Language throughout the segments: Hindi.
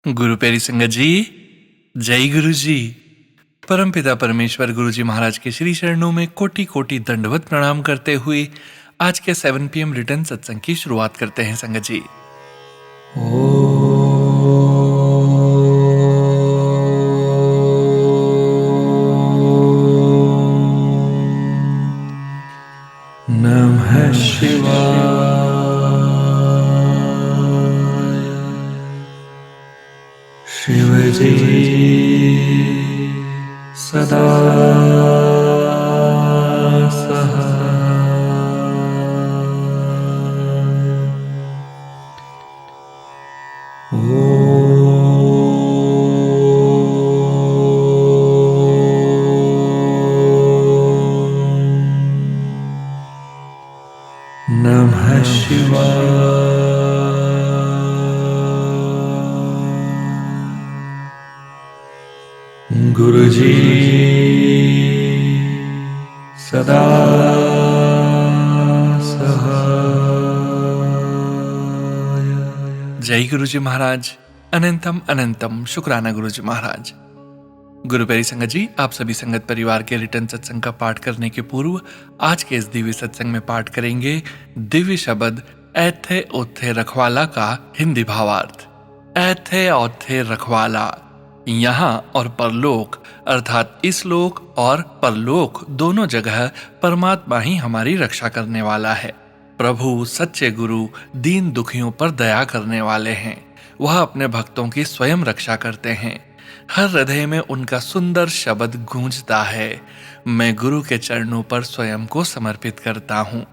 गुरु प्यारी संगत जी, जय गुरु जी। परमपिता परमेश्वर गुरु जी महाराज के श्री चरणों में कोटि कोटि दंडवत प्रणाम करते हुए आज के 7 PM रिटर्न सत्संग की शुरुआत करते हैं संगत जी। नमः शिवाय। शिव जी सदा नमः शिवाय। गुरु जी सदा सहाय। जय गुरु जी महाराज। अनंतम अनंतम शुक्राना गुरु जी महाराज। गुरु प्यारी संगत जी, आप सभी संगत परिवार के रिटर्न सत्संग का पाठ करने के पूर्व आज के इस दिव्य सत्संग में पाठ करेंगे दिव्य शब्द ऐथे ओथे रखवाला का हिंदी भावार्थ। ऐथे ओथे रखवाला, यहाँ और परलोक अर्थात इस लोक और परलोक दोनों जगह परमात्मा ही हमारी रक्षा करने वाला है। प्रभु सच्चे गुरु दीन दुखियों पर दया करने वाले हैं। वह अपने भक्तों की स्वयं रक्षा करते हैं। हर हृदय में उनका सुंदर शब्द गूंजता है। मैं गुरु के चरणों पर स्वयं को समर्पित करता हूँ।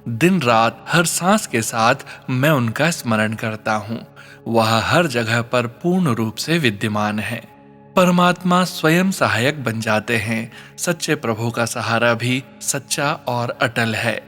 दिन रात हर सांस के साथ मैं उनका स्मरण करता हूँ। वह हर जगह पर पूर्ण रूप से विद्यमान है। परमात्मा स्वयं सहायक बन जाते हैं। सच्चे प्रभु का सहारा भी सच्चा और अटल है।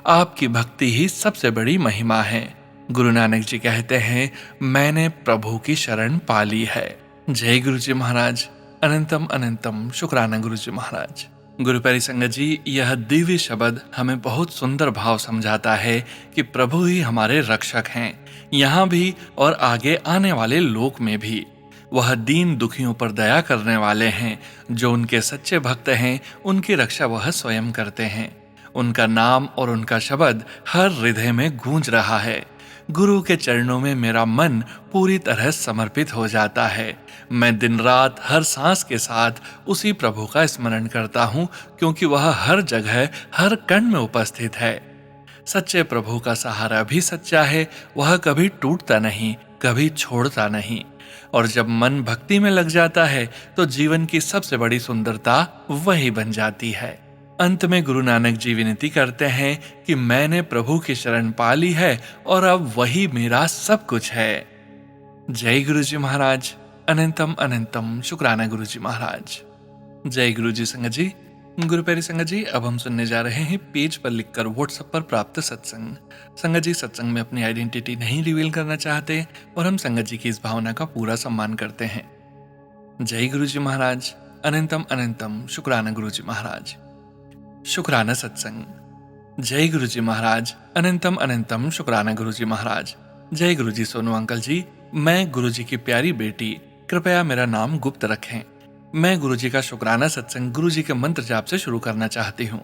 आपकी भक्ति ही सबसे बड़ी महिमा है। गुरु नानक जी कहते हैं, मैंने प्रभु की शरण पाली है। जय गुरु जी महाराज। अनंतम अनंतम शुक्राना गुरु जी महाराज। गुरु प्यारी संगत जी, यह दिव्य शब्द हमें बहुत सुंदर भाव समझाता है कि प्रभु ही हमारे रक्षक हैं, यहाँ भी और आगे आने वाले लोक में भी। वह दीन दुखियों पर दया करने वाले हैं। जो उनके सच्चे भक्त हैं, उनकी रक्षा वह स्वयं करते हैं। उनका नाम और उनका शब्द हर हृदय में गूंज रहा है। गुरु के चरणों में मेरा मन पूरी तरह समर्पित हो जाता है। मैं दिन रात हर सांस के साथ उसी प्रभु का स्मरण करता हूँ, क्योंकि वह हर जगह हर कण में उपस्थित है। सच्चे प्रभु का सहारा भी सच्चा है। वह कभी टूटता नहीं, कभी छोड़ता नहीं। और जब मन भक्ति में लग जाता है तो जीवन की सबसे बड़ी सुंदरता वही बन जाती है। अंत में गुरु नानक जी विनती करते हैं कि मैंने प्रभु की शरण पाली है और अब वही मेरा सब कुछ है। जय गुरु जी महाराज। अनंतम अनंतम शुक्राना गुरु जी महाराज। जय गुरु जी संगत जी। गुरु प्यारी संगत जी, अब हम सुनने जा रहे हैं पेज पर लिखकर व्हाट्सएप पर प्राप्त सत्संग। संगत जी सत्संग में अपनी आइडेंटिटी नहीं रिवील करना चाहते और हम संगत जी की इस भावना का पूरा सम्मान करते हैं। जय गुरु जी महाराज। अनंतम अनंतम शुक्राना गुरु जी महाराज। शुक्राना सत्संग। जय गुरु जी महाराज। अनंतम अनंतम शुक्राना गुरु जी महाराज। जय गुरु जी सोनू अंकल जी, मैं गुरु जी की प्यारी बेटी, कृपया मेरा नाम गुप्त रखें। मैं गुरु जी का शुक्राना सत्संग गुरु जी के मंत्र जाप से शुरू करना चाहती हूँ।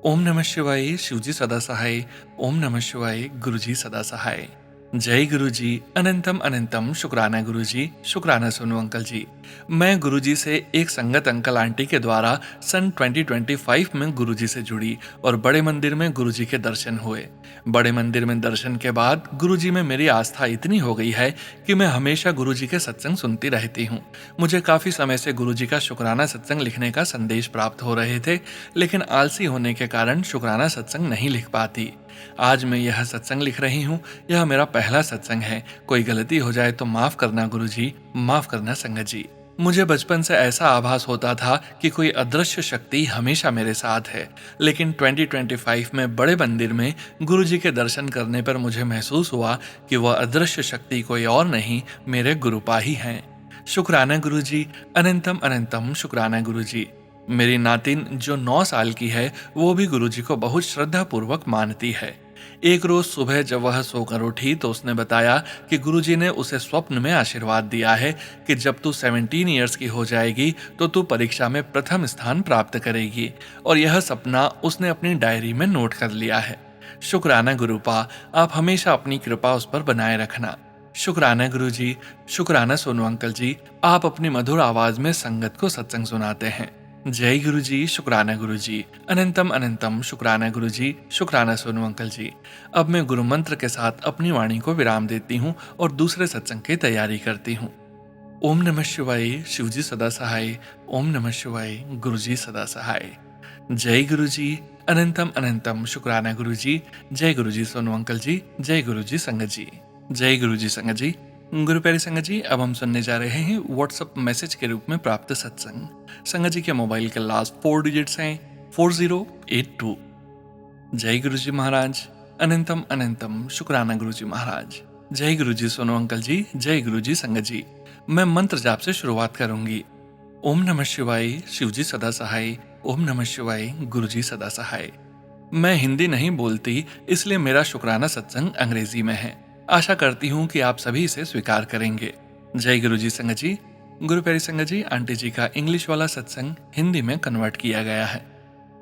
ओम नमः शिवाय, शिव जी सदा सहाय। ओम नमः शिवाय, गुरु जी सदा सहाय। जय गुरु जी। अनंतम अनंतम शुक्राना गुरु जी। शुक्राना सोनू अंकल जी। मैं गुरु जी से एक संगत अंकल आंटी के द्वारा सन 2025 में गुरु जी से जुड़ी और बड़े मंदिर में गुरु जी के दर्शन हुए। बड़े मंदिर में दर्शन के बाद गुरु जी में मेरी आस्था इतनी हो गई है कि मैं हमेशा गुरु जी के सत्संग सुनती रहती हूँ। मुझे काफी समय से गुरु जी का शुक्राना सत्संग लिखने का संदेश प्राप्त हो रहे थे, लेकिन आलसी होने के कारण शुक्राना सत्संग नहीं लिख पाती। आज मैं यह सत्संग लिख रही हूँ। यह मेरा पहला सत्संग है। कोई गलती हो जाए तो माफ करना गुरु जी, माफ करना संगत जी। मुझे बचपन से ऐसा आभास होता था कि कोई अदृश्य शक्ति हमेशा मेरे साथ है, लेकिन 2025 में बड़े मंदिर में गुरु जी के दर्शन करने पर मुझे महसूस हुआ कि वह अदृश्य शक्ति कोई और नहीं, मेरे गुरुपा ही हैं। शुक्राना गुरु जी। अनंतम अनंतम शुक्राना गुरु जी। मेरी नातिन जो 9 साल की है, वो भी गुरु जी को बहुत श्रद्धा पूर्वक मानती है। एक रोज सुबह जब वह सोकर उठी तो उसने बताया कि गुरुजी ने उसे स्वप्न में आशीर्वाद दिया है कि जब तू 17 ईयर्स की हो जाएगी तो तू परीक्षा में प्रथम स्थान प्राप्त करेगी, और यह सपना उसने अपनी डायरी में नोट कर लिया है। शुक्राना गुरुपा, आप हमेशा अपनी कृपा उस पर बनाए रखना। शुक्राना गुरुजी, शुक्राना सोनू अंकल जी, आप अपनी मधुर आवाज में संगत को सत्संग सुनाते हैं। जय गुरुजी, शुक्राना गुरुजी, अनंतम अनंतम शुक्राना गुरुजी, शुक्राना सोनू अंकल जी। अब मैं गुरु मंत्र के साथ अपनी वाणी को विराम देती हूँ और दूसरे सत्संग की तैयारी करती हूँ। ओम नमः शिवाय, शिवजी सदा सहाय। ओम नमः शिवाय, गुरुजी सदा सहाय। जय गुरुजी, अनंतम अनंतम शुक्राना गुरुजी। जय गुरुजी सोनू अंकल जी, जय गुरुजी संगत जी। जय गुरुजी संगत जी। गुरु प्यारी संगत जी, अब हम सुनने जा रहे हैं व्हाट्सएप मैसेज के रूप में प्राप्त सत्संग। संगत जी के मोबाइल के लास्ट 4 डिजिट्स हैं 4082। जय गुरुजी महाराज, अनंतम अनंतम शुक्राना गुरुजी महाराज। जय गुरुजी सोनू अंकल जी, जय गुरुजी संगत जी। मैं मंत्र जाप से शुरुआत करूंगी। ओम नमः शिवाय, शिवजी सदा सहाय। ओम नमः शिवाय, गुरुजी सदा सहाय। मैं हिंदी नहीं बोलती, इसलिए मेरा शुक्राना सत्संग अंग्रेजी में है। आशा करती हूँ कि आप सभी इसे स्वीकार करेंगे। जय गुरुजी संगत जी। गुरु प्यारी संगत जी, आंटी जी का इंग्लिश वाला सत्संग हिंदी में कन्वर्ट किया गया है।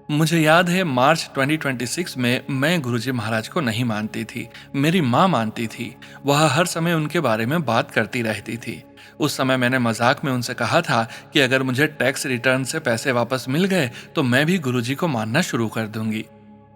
मुझे याद है मार्च 2026 में मैं गुरुजी महाराज को नहीं मानती थी, मेरी माँ मानती थी। वह हर समय उनके बारे में बात करती रहती थी। उस समय मैंने मजाक में उनसे कहा था कि अगर मुझे टैक्स रिटर्न से पैसे वापस मिल गए तो मैं भी गुरुजी को मानना शुरू कर दूंगी।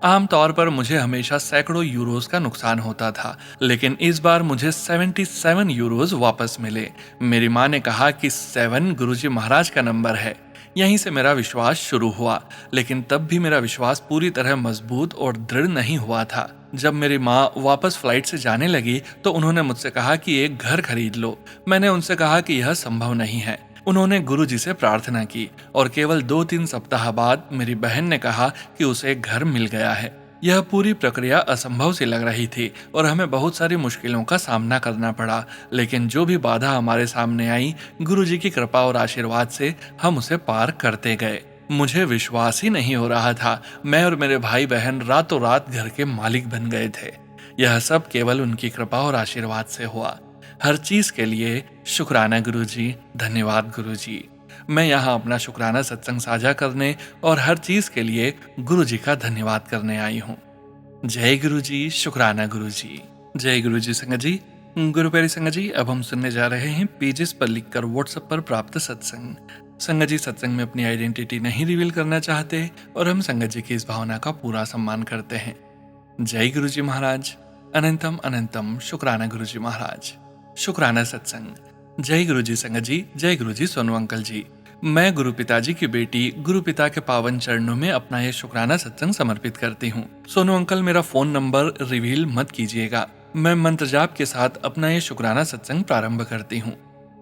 आमतौर पर मुझे हमेशा सैकड़ों यूरोज का नुकसान होता था, लेकिन इस बार मुझे 77 यूरोज वापस मिले। मेरी माँ ने कहा कि 7 गुरुजी महाराज का नंबर है। यहीं से मेरा विश्वास शुरू हुआ, लेकिन तब भी मेरा विश्वास पूरी तरह मजबूत और दृढ़ नहीं हुआ था। जब मेरी माँ वापस फ्लाइट से जाने लगी तो उन्होंने मुझसे कहा कि एक घर खरीद लो। मैंने उनसे कहा कि यह संभव नहीं है। उन्होंने गुरुजी से प्रार्थना की और केवल 2-3 सप्ताह बाद मेरी बहन ने कहा कि उसे एक घर मिल गया है। यह पूरी प्रक्रिया असंभव सी लग रही थी और हमें बहुत सारी मुश्किलों का सामना करना पड़ा, लेकिन जो भी बाधा हमारे सामने आई, गुरुजी की कृपा और आशीर्वाद से हम उसे पार करते गए। मुझे विश्वास ही नहीं हो रहा था, मैं और मेरे भाई बहन रातों रात घर के मालिक बन गए थे। यह सब केवल उनकी कृपा और आशीर्वाद से हुआ। हर चीज के लिए शुक्राना गुरुजी, धन्यवाद गुरुजी। मैं यहाँ अपना शुक्राना सत्संग साझा करने और हर चीज के लिए गुरुजी का धन्यवाद करने आई हूँ। जय गुरुजी, शुक्राना गुरुजी। जय गुरुजी संगत जी। गुरु प्यारी संगत जी, अब हम सुनने जा रहे हैं पेजेस पर लिखकर व्हाट्सएप पर प्राप्त सत्संग। संगत जी सत्संग में अपनी आइडेंटिटी नहीं रिवील करना चाहते और हम संगत जी की इस भावना का पूरा सम्मान करते हैं। जय गुरुजी महाराज, अनंतम अनंतम शुक्राना गुरुजी महाराज। शुक्राना सत्संग। जय गुरुजी संगत जी, जय गुरुजी सोनू अंकल जी। मैं गुरु पिताजी की बेटी गुरु पिता के पावन चरणों में अपना यह शुक्राना सत्संग समर्पित करती हूँ। सोनू अंकल, मेरा फोन नंबर रिवील मत कीजिएगा। मैं मंत्र जाप के साथ अपना यह शुक्राना सत्संग प्रारंभ करती हूँ।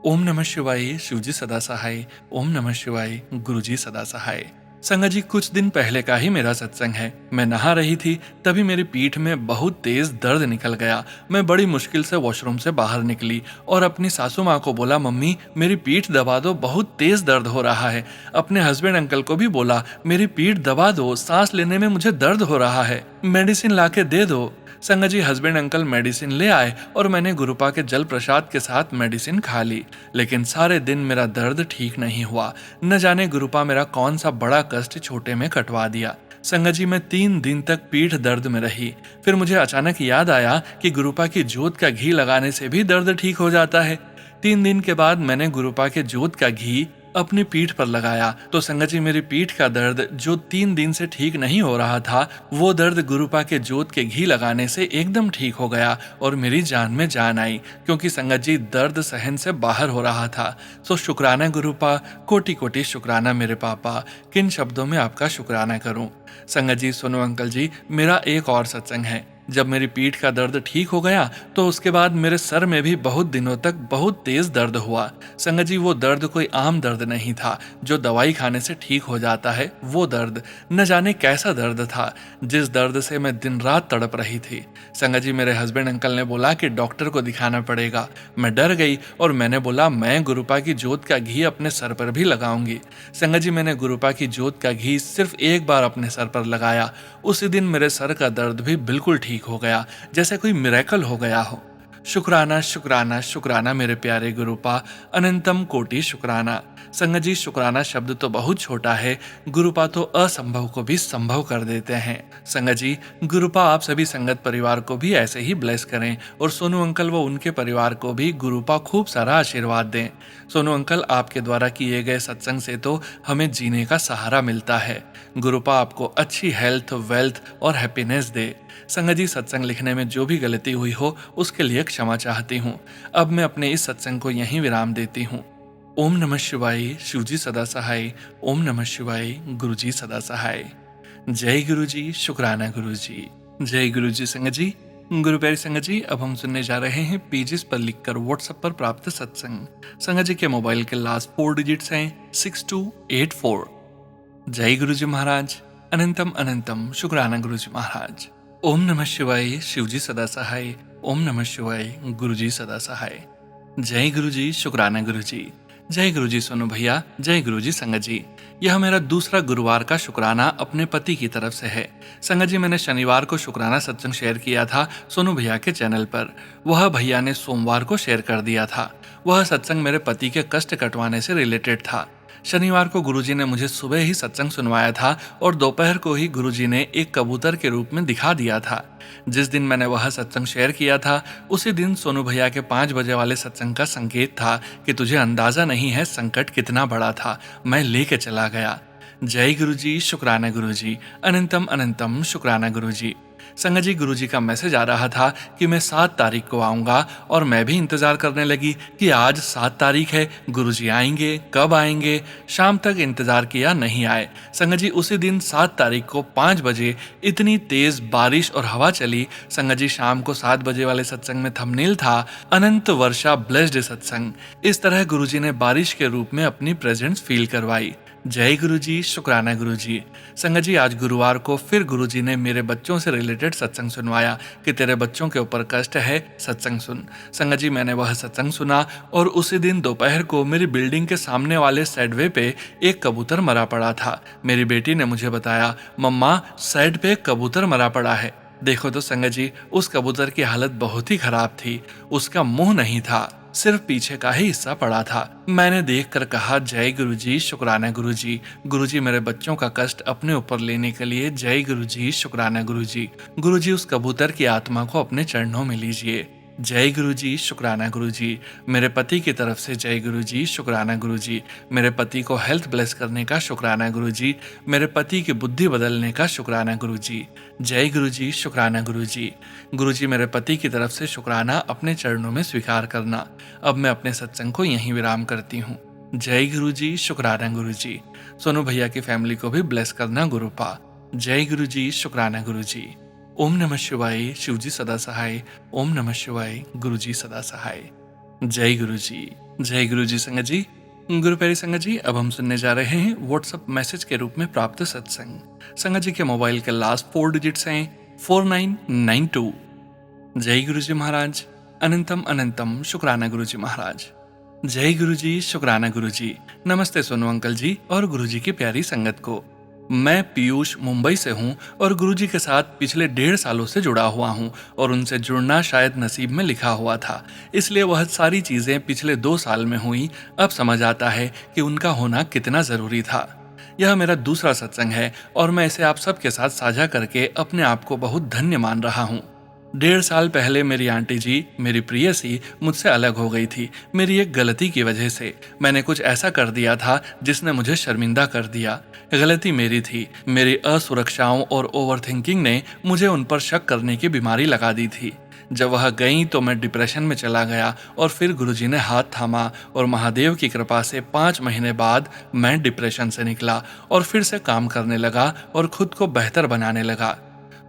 ओम नमः शिवाय, शिवजी सदा सहाय। ओम नमः शिवाय, गुरुजी सदा सहाय। संगत जी, कुछ दिन पहले का ही मेरा सत्संग है। मैं नहा रही थी, तभी मेरी पीठ में बहुत तेज दर्द निकल गया। मैं बड़ी मुश्किल से वॉशरूम से बाहर निकली और अपनी सासू माँ को बोला, मम्मी मेरी पीठ दबा दो, बहुत तेज दर्द हो रहा है। अपने हस्बैंड अंकल को भी बोला, मेरी पीठ दबा दो, सांस लेने में मुझे दर्द हो रहा है, मेडिसिन लाके दे दो। संगत जी, हस्बैंड अंकल मेडिसिन ले आए और मैंने गुरुपा के जल प्रसाद के साथ मेडिसिन खा ली, लेकिन सारे दिन मेरा दर्द ठीक नहीं हुआ। न जाने गुरुपा मेरा कौन सा बड़ा कष्ट छोटे में कटवा दिया। संगत जी, मैं 3 दिन तक पीठ दर्द में रही। फिर मुझे अचानक याद आया कि गुरुपा की जोत का घी लगाने से भी दर्द ठीक हो जाता है। 3 दिन के बाद मैंने गुरुपा के जोत का घी अपनी पीठ पर लगाया तो संगत जी, मेरी पीठ का दर्द जो 3 दिन से ठीक नहीं हो रहा था, वो दर्द गुरुपा के जोत के घी लगाने से एकदम ठीक हो गया और मेरी जान में जान आई, क्योंकि संगत जी दर्द सहन से बाहर हो रहा था। सो शुक्राना गुरुपा, कोटि कोटि शुक्राना मेरे पापा। किन शब्दों में आपका शुक्राना करूं। संगत जी, सोनू अंकल जी, मेरा एक और सत्संग है। जब मेरी पीठ का दर्द ठीक हो गया तो उसके बाद मेरे सर में भी बहुत दिनों तक बहुत तेज दर्द हुआ। संगत जी, वो दर्द कोई आम दर्द नहीं था जो दवाई खाने से ठीक हो जाता है। वो दर्द न जाने कैसा दर्द था, जिस दर्द से मैं दिन रात तड़प रही थी। संगत जी, मेरे हस्बैंड अंकल ने बोला कि डॉक्टर को दिखाना पड़ेगा। मैं डर गई और मैंने बोला, मैं गुरुपा की जोत का घी अपने सर पर भी लगाऊंगी। संगत जी, मैंने गुरुपा की जोत का घी सिर्फ एक बार अपने सर पर लगाया। उसी दिन मेरे सर का दर्द भी बिल्कुल ठीक ठीक हो गया, जैसे कोई मिरेकल हो गया हो। शुक्राना शुक्राना शुक्राना मेरे प्यारे गुरुपा, अनंतम कोटि शुक्राना। संगत जी, शुक्राना शब्द तो बहुत छोटा है, गुरुपा तो असंभव को भी संभव कर देते हैं। संगत जी, गुरुपा आप सभी संगत परिवार को भी ऐसे ही ब्लेस करें और सोनू अंकल व उनके परिवार को भी गुरुपा खूब सारा आशीर्वाद दें। सोनू अंकल, आपके द्वारा किए गए सत्संग से तो हमें जीने का सहारा मिलता है। गुरुपा आपको अच्छी हेल्थ, वेल्थ और हैप्पीनेस दे। संगत जी, सत्संग लिखने में जो भी गलती हुई हो उसके लिए क्षमा चाहती हूँ। अब मैं अपने इस सत्संग को यहीं विराम देती हूँ। ओम नमः शिवाय, शिवजी सदा सहाय। ओम नमः शिवाय, गुरुजी सदा सहाय। जय गुरुजी, शुक्राना गुरुजी। जय गुरुजी। संगत जी, गुरु प्यारी संगत जी, अब हम सुनने जा रहे हैं पेजेस पर लिखकर व्हाट्सएप पर प्राप्त सत्संग। संगत जी के मोबाइल के लास्ट 4 डिजिट्स हैं 6284। जय गुरुजी महाराज, अनंतम अनंतम शुक्राना गुरुजी महाराज। ओम नमः शिवाय, शिवजी सदा सहाय। ओम नमः शिवाय, गुरुजी सदा सहाय। जय गुरुजी, शुक्राना गुरुजी। जय गुरुजी सोनू भैया। जय गुरुजी संगत जी। यह मेरा दूसरा गुरुवार का शुक्राना अपने पति की तरफ से है। संगत जी, मैंने शनिवार को शुक्राना सत्संग शेयर किया था सोनू भैया के चैनल पर। वह भैया ने सोमवार को शेयर कर दिया था। वह सत्संग मेरे पति के कष्ट कटवाने से रिलेटेड था। शनिवार को गुरुजी ने मुझे सुबह ही सत्संग सुनवाया था और दोपहर को ही गुरुजी ने एक कबूतर के रूप में दिखा दिया था। जिस दिन मैंने वह सत्संग शेयर किया था उसी दिन सोनू भैया के 5 बजे वाले सत्संग का संकेत था कि तुझे अंदाजा नहीं है संकट कितना बड़ा था, मैं लेके चला गया। जय गुरुजी, शुक्राना गुरुजी। अनंतम अनंतम शुक्राना गुरुजी। संगत जी, गुरुजी का मैसेज आ रहा था कि मैं 7 तारीख को आऊंगा और मैं भी इंतजार करने लगी कि आज 7 तारीख है, गुरुजी आएंगे, कब आएंगे। शाम तक इंतजार किया, नहीं आए। संगत जी, उसी दिन 7 तारीख को 5 बजे इतनी तेज बारिश और हवा चली। संगत जी, शाम को 7 बजे वाले सत्संग में थंबनेल था अनंत वर्षा ब्लेस्ड सत्संग। इस तरह गुरुजी ने बारिश के रूप में अपनी प्रेजेंस फील करवाई। जय गुरुजी, शुक्राना गुरुजी। संगत जी, आज गुरुवार को फिर गुरुजी ने मेरे बच्चों से रिलेटेड सत्संग सुनवाया कि तेरे बच्चों के ऊपर कष्ट है, सत्संग सुन। संगत जी, मैंने वह सत्संग सुना और उसी दिन दोपहर को मेरी बिल्डिंग के सामने वाले सैडवे पे एक कबूतर मरा पड़ा था। मेरी बेटी ने मुझे बताया, मम्मा सैड पे एक कबूतर मरा पड़ा है। देखो तो संगत जी, उस कबूतर की हालत बहुत ही खराब थी। उसका मुंह नहीं था, सिर्फ पीछे का ही हिस्सा पड़ा था। मैंने देखकर कहा, जय गुरुजी, शुक्राना गुरुजी। गुरुजी, मेरे बच्चों का कष्ट अपने ऊपर लेने के लिए जय गुरुजी, शुक्राना गुरुजी। गुरुजी, उस कबूतर की आत्मा को अपने चरणों में लीजिए। जय गुरुजी, शुक्राना गुरुजी। मेरे पति की तरफ से जय गुरुजी, शुक्राना गुरुजी। मेरे पति को हेल्थ ब्लेस करने का शुक्राना गुरुजी। मेरे पति की बुद्धि बदलने का शुक्राना गुरुजी। जय गुरुजी, शुक्राना गुरुजी। गुरुजी, मेरे पति की तरफ से शुक्राना अपने चरणों में स्वीकार करना। अब मैं अपने सत्संग को यहीं विराम करती हूँ। जय गुरुजी, शुक्राना गुरुजी। सोनू भैया की फैमिली को भी ब्लेस करना गुरुपा। जय गुरुजी, शुक्राना गुरुजी। ओम नमः शिवाय, शिवजी सदा सहाय। ओम नमः शिवाय, गुरुजी सदा सहाय। जय गुरुजी। जय गुरुजी। संगत जी, गुरु प्यारी संगत जी, अब हम सुनने जा रहे हैं व्हाट्सएप मैसेज के रूप में प्राप्त सत्संग। संगत जी के मोबाइल के लास्ट 4 डिजिट्स हैं 4992। जय गुरुजी महाराज, अनंतम अनंतम शुक्राना गुरुजी महाराज। जय गुरुजी, शुक्राना गुरुजी। नमस्ते सोनू अंकल जी और गुरुजी की प्यारी संगत को। मैं पीयूष मुंबई से हूँ और गुरुजी के साथ पिछले 1.5 सालों से जुड़ा हुआ हूँ और उनसे जुड़ना शायद नसीब में लिखा हुआ था, इसलिए वह सारी चीजें पिछले 2 साल में हुई। अब समझ आता है कि उनका होना कितना जरूरी था। यह मेरा दूसरा सत्संग है और मैं इसे आप सबके साथ साझा करके अपने आप को बहुत धन्य मान रहा हूँ। 1.5 साल पहले मेरी आंटी जी, मेरी प्रियसी, मुझसे अलग हो गई थी। मेरी एक गलती की वजह से मैंने कुछ ऐसा कर दिया था जिसने मुझे शर्मिंदा कर दिया। गलती मेरी थी। मेरी असुरक्षाओं और ओवरथिंकिंग ने मुझे उन पर शक करने की बीमारी लगा दी थी। जब वह गई तो मैं डिप्रेशन में चला गया और फिर गुरुजी ने हाथ थामा और महादेव की कृपा से 5 महीने बाद मैं डिप्रेशन से निकला और फिर से काम करने लगा और खुद को बेहतर बनाने लगा।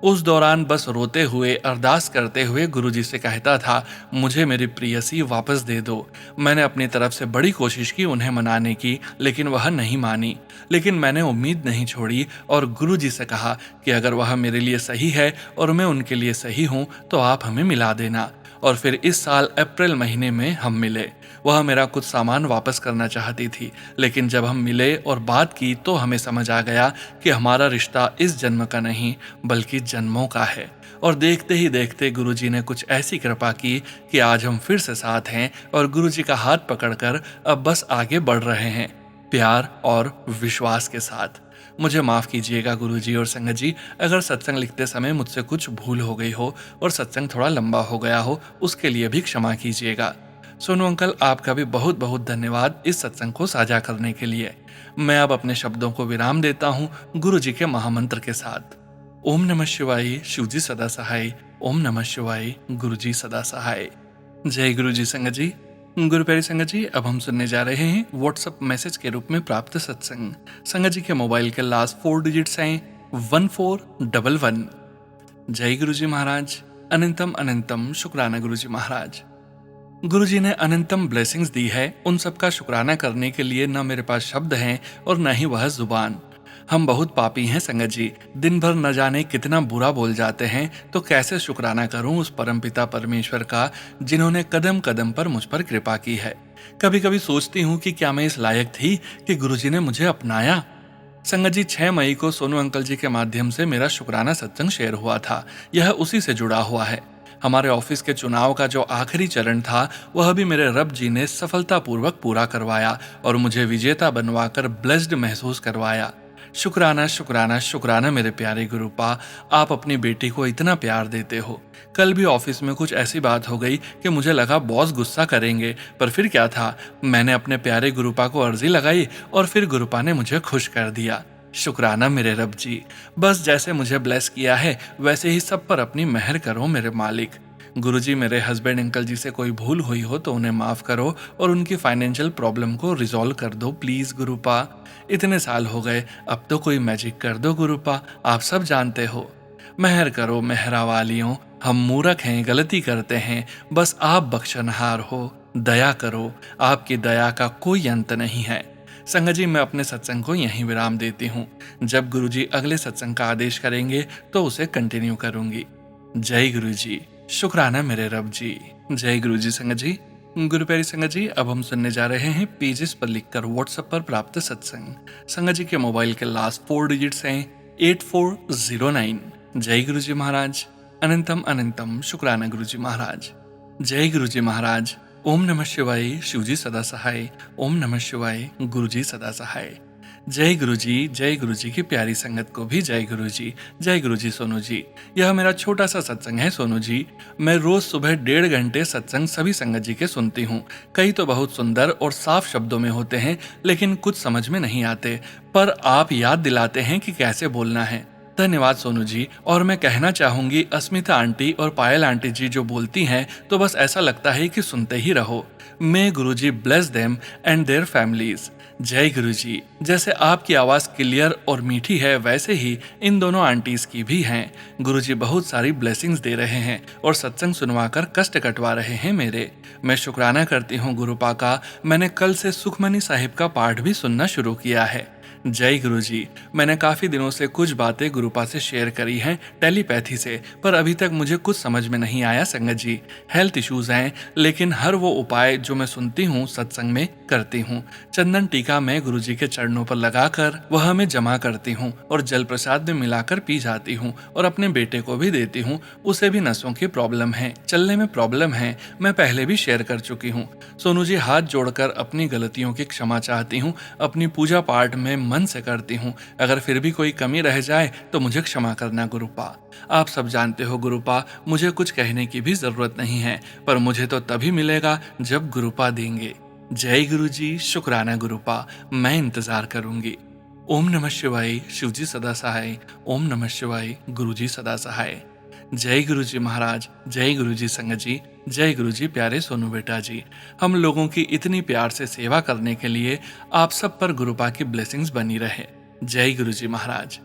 उस दौरान बस रोते हुए, अरदास करते हुए गुरुजी से कहता था, मुझे मेरी प्रियसी वापस दे दो। मैंने अपनी तरफ से बड़ी कोशिश की उन्हें मनाने की, लेकिन वह नहीं मानी। लेकिन मैंने उम्मीद नहीं छोड़ी और गुरुजी से कहा कि अगर वह मेरे लिए सही है और मैं उनके लिए सही हूँ तो आप हमें मिला देना। और फिर इस साल अप्रैल महीने में हम मिले। वह मेरा कुछ सामान वापस करना चाहती थी, लेकिन जब हम मिले और बात की तो हमें समझ आ गया कि हमारा रिश्ता इस जन्म का नहीं बल्कि जन्मों का है और देखते ही देखते गुरुजी ने कुछ ऐसी कृपा की कि आज हम फिर से साथ हैं और गुरुजी का हाथ पकड़कर अब बस आगे बढ़ रहे हैं, प्यार और विश्वास के साथ। मुझे माफ कीजिएगा गुरुजी और संगत जी, अगर सत्संग लिखते समय मुझसे कुछ भूल हो गई हो और सत्संग थोड़ा लंबा हो गया हो, उसके लिए भी क्षमा कीजिएगा। सोनू अंकल, आपका भी बहुत बहुत धन्यवाद इस सत्संग को साझा करने के लिए। मैं अब अपने शब्दों को विराम देता हूँ गुरुजी के महामंत्र के साथ। ओम नमः शिवाय, शिवजी सदा सहाय। ओम नमः शिवाय, गुरुजी सदा सहाय। जय गुरुजी संगत जी। गुरु प्यारी संगत जी, अब हम सुनने जा रहे हैं व्हाट्सएप मैसेज के रूप में प्राप्त सत्संग। संगत जी के मोबाइल के लास्ट 4 डिजिट्स हैं 1411। जय गुरुजी महाराज। अनंतम अनंतम शुक्राना गुरुजी महाराज। गुरुजी ने अनंतम ब्लेसिंग्स दी है, उन सब का शुक्राना करने के लिए न मेरे पास शब्द हैं और न ही वह जुबान। हम बहुत पापी हैं संगत जी, दिन भर न जाने कितना बुरा बोल जाते हैं, तो कैसे शुक्राना करूं उस परमपिता परमेश्वर का जिन्होंने कदम कदम पर मुझ पर कृपा की है। कभी कभी सोचती हूँ कि क्या मैं इस लायक थी कि गुरुजी ने मुझे अपनाया। संगत जी, 6 मई को सोनू अंकल जी के माध्यम से मेरा शुक्राना सत्संग शेयर हुआ था। यह उसी से जुड़ा हुआ है। हमारे ऑफिस के चुनाव का जो आखिरी चरण था, वह भी मेरे रब जी ने सफलतापूर्वक पूरा करवाया और मुझे विजेता बनवाकर ब्लेस्ड महसूस करवाया। शुक्राना शुक्राना शुक्राना मेरे प्यारे गुरुपा, आप अपनी बेटी को इतना प्यार देते हो। कल भी ऑफिस में कुछ ऐसी बात हो गई कि मुझे लगा बॉस गुस्सा करेंगे, पर फिर क्या था, मैंने अपने प्यारे गुरुपा को अर्जी लगाई और फिर गुरुपा ने मुझे खुश कर दिया। शुक्राना मेरे रब जी, बस जैसे मुझे ब्लेस किया है वैसे ही सब पर अपनी मेहर करो मेरे मालिक। गुरुजी, मेरे हस्बैंड अंकल जी से कोई भूल हुई हो तो उन्हें माफ करो और उनकी फाइनेंशियल प्रॉब्लम को रिजॉल्व कर दो प्लीज गुरुपा। इतने साल हो गए, अब तो कोई मैजिक कर दो गुरुपा, आप सब जानते हो। मेहर करो मेहरा वालियों, हम मूर्ख हैं, गलती करते हैं, बस आप बख्शनहार हो, दया करो, आपकी दया का कोई अंत नहीं है। संगत जी, मैं अपने सत्संग को यहीं विराम देती हूँ। जब गुरुजी अगले सत्संग का आदेश करेंगे तो उसे कंटिन्यू करूंगी। जय गुरुजी। शुक्राना मेरे रब जी। जय गुरुजी संगत जी। गुरु प्यारी संगत जी, अब हम सुनने जा रहे हैं पेजेस पर लिखकर व्हाट्सएप पर प्राप्त सत्संग। संगत जी के मोबाइल के लास्ट 4 डिजिट्स हैं 8409। जय गुरुजी महाराज। अनंतम अनंतम शुक्राना गुरुजी महाराज। जय गुरुजी महाराज। ओम नमः शिवाय, शिवजी सदा सहाय। ओम नमः शिवाय, गुरुजी सदा सहाय। जय गुरुजी की प्यारी संगत को भी जय गुरुजी। जय गुरुजी सोनू जी। यह मेरा छोटा सा सत्संग है सोनू जी। मैं रोज सुबह 1.5 घंटे सत्संग सभी संगत जी के सुनती हूँ। कई तो बहुत सुंदर और साफ शब्दों में होते हैं, लेकिन कुछ समझ में नहीं आते, पर आप याद दिलाते हैं कि कैसे बोलना है। धन्यवाद सोनू जी। और मैं कहना चाहूंगी, अस्मिता आंटी और पायल आंटी जी जो बोलती हैं तो बस ऐसा लगता है कि सुनते ही रहो। May Guruji bless them and their families. जय गुरुजी। जैसे आपकी आवाज क्लियर और मीठी है, वैसे ही इन दोनों आंटीज की भी हैं। गुरुजी बहुत सारी ब्लेसिंग्स दे रहे हैं और सत्संग सुनवाकर कष्ट कटवा रहे हैं मेरे। मैं शुक्राना करती हूँ गुरुपा का, मैंने कल से सुखमनी साहिब का पाठ भी सुनना शुरू किया है। जय गुरुजी। मैंने काफी दिनों से कुछ बातें गुरुपा से शेयर करी हैं टेलीपैथी से, पर अभी तक मुझे कुछ समझ में नहीं आया संगत जी। हेल्थ इश्यूज हैं, लेकिन हर वो उपाय जो मैं सुनती हूँ सत्संग में करती हूँ। चंदन टीका मैं गुरुजी के चरणों पर लगाकर वह मैं जमा करती हूँ और जल प्रसाद में मिलाकर पी जाती हूँ और अपने बेटे को भी देती हूँ। उसे भी नसों की प्रॉब्लम है, चलने में प्रॉब्लम है, मैं पहले भी शेयर कर चुकी हूँ। सोनू जी, हाथ जोड़कर अपनी गलतियों की क्षमा चाहती हूँ, अपनी पूजा पाठ में मन से करती हूँ। अगर फिर भी कोई कमी रह जाए तो मुझे क्षमा करना गुरुपा। आप सब जानते हो गुरुपा, मुझे कुछ कहने की भी जरूरत नहीं है, पर मुझे तो तभी मिलेगा जब गुरुपा देंगे। जय गुरुजी। शुक्राना गुरुपा, मैं इंतजार करूंगी। ओम नमः शिवाय, शिवजी सदा सहाय। ओम नमः शिवाय, गुरुजी सदा सहाय। जय गुरुजी महाराज। जय गुरुजी संगत जी। जय गुरुजी प्यारे सोनू बेटा जी। हम लोगों की इतनी प्यार से सेवा करने के लिए आप सब पर गुरुपा की ब्लेसिंग्स बनी रहे। जय गुरुजी महाराज।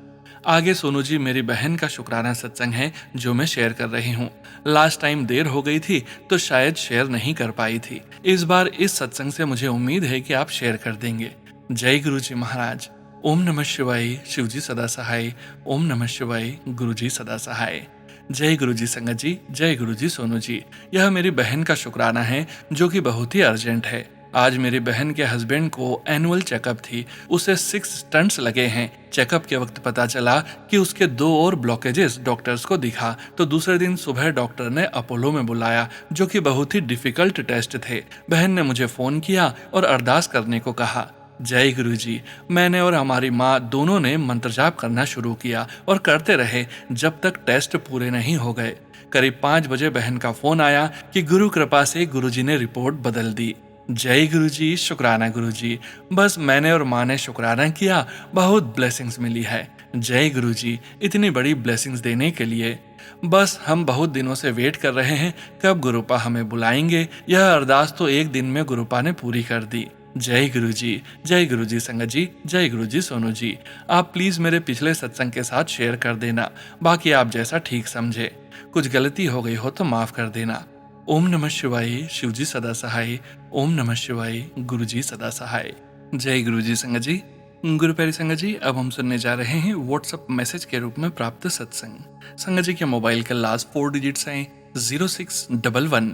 आगे सोनू जी, मेरी बहन का शुक्राना सत्संग है जो मैं शेयर कर रही हूँ। लास्ट टाइम देर हो गई थी तो शायद शेयर नहीं कर पाई थी। इस बार इस सत्संग से मुझे उम्मीद है कि आप शेयर कर देंगे। जय गुरुजी महाराज। ओम नमः शिवाय, शिवजी सदा सहाय। ओम नमः शिवाय, गुरुजी सदा सहाय। जय गुरुजी संगत जी। जय गुरुजी सोनू जी। यह मेरी बहन का शुक्राना है जो कि बहुत ही अर्जेंट है। आज मेरी बहन के हस्बैंड को एनुअल चेकअप थी, उसे 6 स्टंट्स लगे हैं। चेकअप के वक्त पता चला कि उसके 2 और ब्लॉकेजेस। डॉक्टर्स को दिखा तो दूसरे दिन सुबह डॉक्टर ने अपोलो में बुलाया, जो कि बहुत ही डिफिकल्ट टेस्ट थे। बहन ने मुझे फोन किया और अरदास करने को कहा। जय गुरुजी। मैंने और हमारी माँ दोनों ने मंत्र जाप करना शुरू किया और करते रहे जब तक टेस्ट पूरे नहीं हो गए। करीब 5 बजे बहन का फोन आया कि गुरु कृपा से गुरुजी ने रिपोर्ट बदल दी। जय गुरुजी, शुक्राना गुरुजी। बस मैंने और माँ ने शुक्राना किया, बहुत ब्लेसिंग्स मिली है। जय गुरुजी, इतनी बड़ी ब्लेसिंग्स देने के लिए। बस हम बहुत दिनों से वेट कर रहे हैं कब गुरुपा हमें बुलाएंगे। यह अरदास तो एक दिन में गुरुपा ने पूरी कर दी। जय गुरुजी संगत जी, जय गुरुजी सोनू जी। आप प्लीज मेरे पिछले सत्संग के साथ शेयर कर देना, बाकी आप जैसा ठीक समझे। कुछ गलती हो गई हो तो माफ कर देना। ओम नमः शिवाय, शिवजी सदा सहाय। ओम नमः शिवाय, गुरुजी सदा सहाय। जय गुरुजी संगत जी। गुरु प्यारी संगत जी, अब हम सुनने जा रहे हैं व्हाट्सएप मैसेज के रूप में प्राप्त सत्संग। संगत जी के मोबाइल के लास्ट 4 डिजिट्स हैं 0611।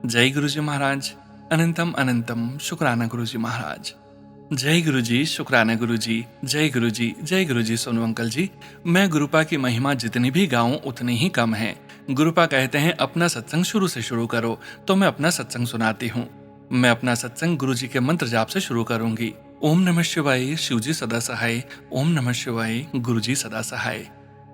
जय गुरुजी महाराज। अनंतम अनंतम शुक्राना गुरुजी महाराज। जय गुरुजी, शुक्राना गुरुजी। जय गुरुजी सोनू अंकल जी। मैं गुरुपा की महिमा जितनी भी गाऊं उतनी ही कम है। गुरुपा कहते हैं अपना सत्संग शुरू से शुरू करो, तो मैं अपना सत्संग सुनाती हूँ। मैं अपना सत्संग गुरुजी के मंत्र जाप से शुरू करूंगी। ओम नमः शिवाय, शिवजी सदा सहाय। ओम नमः शिवाय, गुरुजी सदा सहाय।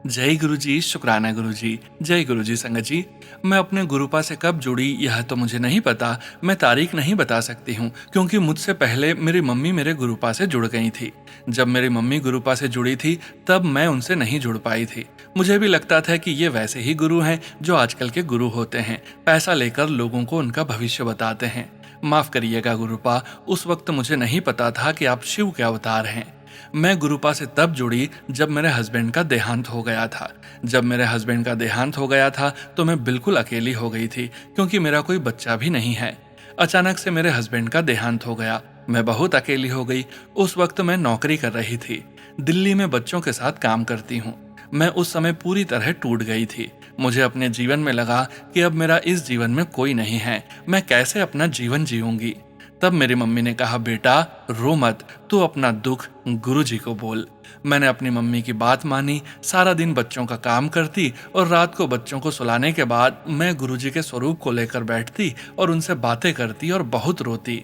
जय गुरुजी, शुक्राना गुरुजी। जय गुरुजी संगत जी। मैं अपने गुरुपा से कब जुड़ी यह तो मुझे नहीं पता, मैं तारीख नहीं बता सकती हूँ, क्योंकि मुझसे पहले मेरी मम्मी मेरे गुरुपा से जुड़ गई थी। जब मेरी मम्मी गुरुपा से जुड़ी थी तब मैं उनसे नहीं जुड़ पाई थी। मुझे भी लगता था कि ये वैसे ही गुरु हैं जो आजकल के गुरु होते हैं, पैसा लेकर लोगों को उनका भविष्य बताते हैं। माफ करिएगा गुरुपा, उस वक्त मुझे नहीं पता था कि आप शिव के अवतार हैं। मैं गुरुपा से तब जुड़ी जब मेरे हस्बैंड का देहांत हो गया था। जब मेरे हस्बैंड का देहांत हो गया था तो मैं बिल्कुल अकेली हो गई थी, क्योंकि मेरा कोई बच्चा भी नहीं है। अचानक से मेरे हस्बैंड का देहांत हो गया, मैं बहुत अकेली हो गई। उस वक्त मैं नौकरी कर रही थी, दिल्ली में बच्चों के साथ काम करती हूँ। मैं उस समय पूरी तरह टूट गई थी। मुझे अपने जीवन में लगा कि अब मेरा इस जीवन में कोई नहीं है, मैं कैसे अपना जीवन जीऊंगी। तब मेरी मम्मी ने कहा, बेटा रो मत, तू अपना दुख गुरुजी को बोल। मैंने अपनी मम्मी की बात मानी, सारा दिन बच्चों का काम करती और रात को बच्चों को सुलाने के बाद मैं गुरुजी के स्वरूप को लेकर बैठती और उनसे बातें करती और बहुत रोती।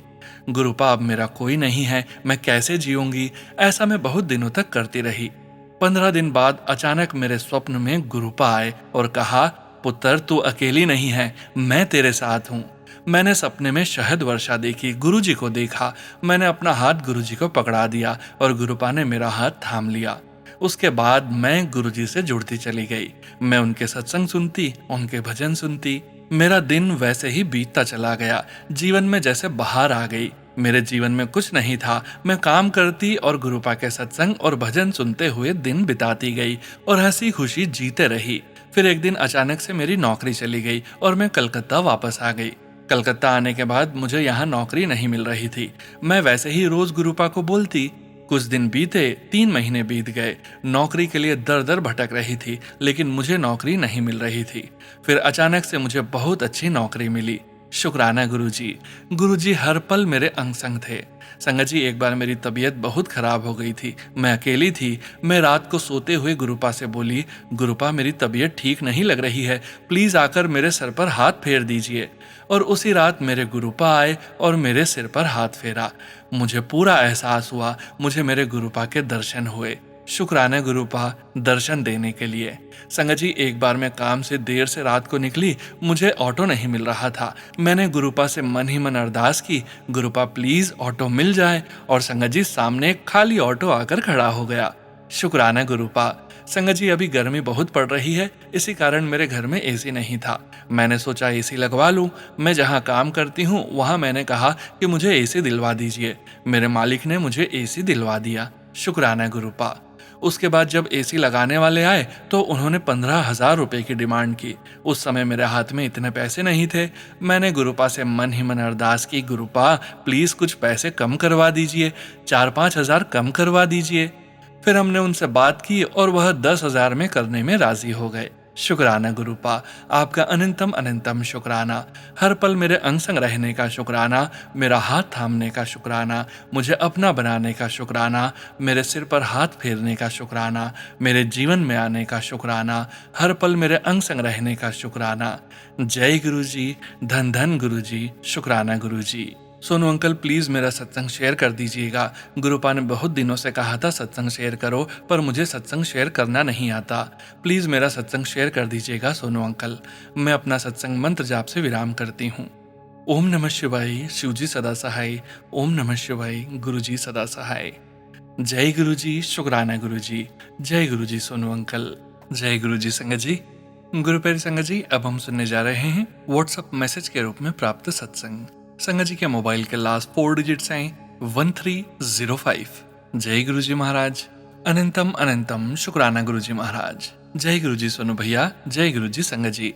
गुरुपा अब मेरा कोई नहीं है, मैं कैसे जीऊंगी। ऐसा मैं बहुत दिनों तक करती रही। 15 दिन बाद अचानक मेरे स्वप्न में गुरुपा आए और कहा, पुत्र तू अकेली नहीं है, मैं तेरे साथ हूँ। मैंने सपने में शहद वर्षा देखी, गुरुजी को देखा। मैंने अपना हाथ गुरुजी को पकड़ा दिया और गुरुपा ने मेरा हाथ थाम लिया। उसके बाद मैं गुरुजी से जुड़ती चली गई। मैं उनके सत्संग सुनती, उनके भजन सुनती। मेरा दिन वैसे ही बीतता चला गया, जीवन में जैसे बहार आ गई। मेरे जीवन में कुछ नहीं था, मैं काम करती और गुरुपा के सत्संग और भजन सुनते हुए दिन बिताती गई और हंसी खुशी जीते रही। फिर एक दिन अचानक से मेरी नौकरी चली गई और मैं कलकत्ता वापस आ गई। कलकत्ता आने के बाद मुझे यहाँ नौकरी नहीं मिल रही थी। मैं वैसे ही रोज गुरुपा को बोलती। कुछ दिन बीते, 3 महीने बीत गए। नौकरी के लिए दर दर भटक रही थी, लेकिन मुझे नौकरी नहीं मिल रही थी। फिर अचानक से मुझे बहुत अच्छी नौकरी मिली। शुक्राना गुरुजी। गुरुजी हर पल मेरे अंग संग थे। संगत जी, एक बार मेरी तबीयत बहुत खराब हो गई थी, मैं अकेली थी। मैं रात को सोते हुए गुरुपा से बोली, गुरुपा मेरी तबीयत ठीक नहीं लग रही है, प्लीज आकर मेरे सर पर हाथ फेर दीजिए। और उसी रात मेरे गुरुपा आए और मेरे सिर पर हाथ फेरा। मुझे पूरा एहसास हुआ, मुझे मेरे गुरुपा के दर्शन हुए। शुक्राना गुरुपा दर्शन देने के लिए। संगत जी, एक बार मैं काम से देर से रात को निकली, मुझे ऑटो नहीं मिल रहा था। मैंने गुरुपा से मन ही मन अरदास की, गुरुपा प्लीज ऑटो मिल जाए। और संगत जी, सामने एक खाली ऑटो आकर खड़ा हो गया। शुक्राना गुरुपा। संगत जी, अभी गर्मी बहुत पड़ रही है, इसी कारण मेरे घर में एसी नहीं था। मैंने सोचा एसी लगवा लूं। मैं जहां काम करती हूं वहां मैंने कहा कि मुझे एसी दिलवा दीजिए। मेरे मालिक ने मुझे एसी दिलवा दिया। शुक्राना गुरुपा। उसके बाद जब एसी लगाने वाले आए तो उन्होंने 15,000 रुपए की डिमांड की। उस समय मेरे हाथ में इतने पैसे नहीं थे। मैंने गुरुपा से मन ही मन अरदास की, गुरुपा प्लीज कुछ पैसे कम करवा दीजिए, 4-5 हजार कम करवा दीजिए। फिर हमने उनसे बात की और वह 10,000 में करने में राजी हो गए। शुक्राना गुरुपा, आपका अनंतम अनंतम शुक्राना। हर पल मेरे अंग संग रहने का शुक्राना, मेरा हाथ थामने का शुक्राना, मुझे अपना बनाने का शुक्राना, मेरे सिर पर हाथ फेरने का शुक्राना, मेरे जीवन में आने का शुक्राना, हर पल मेरे अंग संग रहने का शुक्राना। जय गुरु जी, धन धन गुरु जी, शुक्राना गुरु जी। सोनू अंकल प्लीज मेरा सत्संग शेयर कर दीजिएगा। गुरुपा ने बहुत दिनों से कहा था सत्संग शेयर करो, पर मुझे सत्संग शेयर करना नहीं आता। प्लीज मेरा सत्संग शेयर कर दीजिएगा सोनू अंकल। मैं अपना सत्संग मंत्र जाप से विराम करती हूँ। ओम नमः शिवाय, शिवजी सदा सहाय। ओम नमः शिवाय, गुरुजी सदा सहाय। जय गुरु जी, शुक्राना गुरु जी। जय गुरु जी सोनू अंकल। जय गुरु जी संगत जी। गुरु प्यारी संगत जी, अब हम सुनने जा रहे हैं व्हाट्सएप मैसेज के रूप में प्राप्त सत्संग। संगत जी के मोबाइल के लास्ट 4 डिजिट्स हैं 1305। जय गुरु जी महाराज। अनंतम अनंतम शुक्राना गुरु जी महाराज। जय गुरु जी सोनू भैया। जय गुरु जी संगत जी।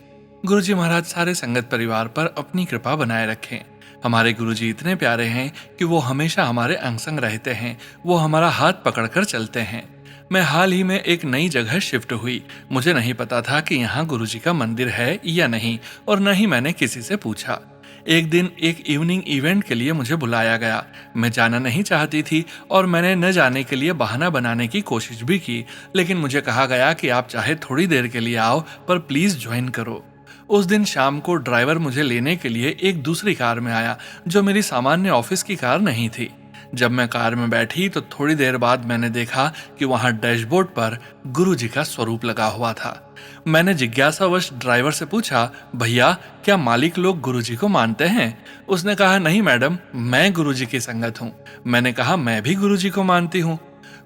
गुरु जी महाराज सारे संगत परिवार पर अपनी कृपा बनाए रखें। हमारे गुरु जी इतने प्यारे हैं कि वो हमेशा हमारे अंग संग रहते हैं। वो हमारा हाथ पकड़कर चलते हैं। मैं हाल ही में एक नई जगह शिफ्ट हुई। मुझे नहीं पता था कि यहाँ गुरु जी का मंदिर है या नहीं, और न ही मैंने किसी से पूछा। एक दिन एक इवनिंग इवेंट के लिए मुझे बुलाया गया। मैं जाना नहीं चाहती थी और मैंने न जाने के लिए बहाना बनाने की कोशिश भी की, लेकिन मुझे कहा गया कि आप चाहे थोड़ी देर के लिए आओ, पर प्लीज ज्वाइन करो। उस दिन शाम को ड्राइवर मुझे लेने के लिए एक दूसरी कार में आया, जो मेरी सामान्य ऑफिस की कार नहीं थी। जब मैं कार में बैठी तो थोड़ी देर बाद मैंने देखा कि वहां डैशबोर्ड पर गुरु जी का स्वरूप लगा हुआ था। मैंने जिज्ञासावश ड्राइवर से पूछा, भैया क्या मालिक लोग गुरु जी को मानते हैं? उसने कहा, नहीं मैडम, मैं गुरु जी की संगत हूँ। मैंने कहा, मैं भी गुरु जी को मानती हूँ।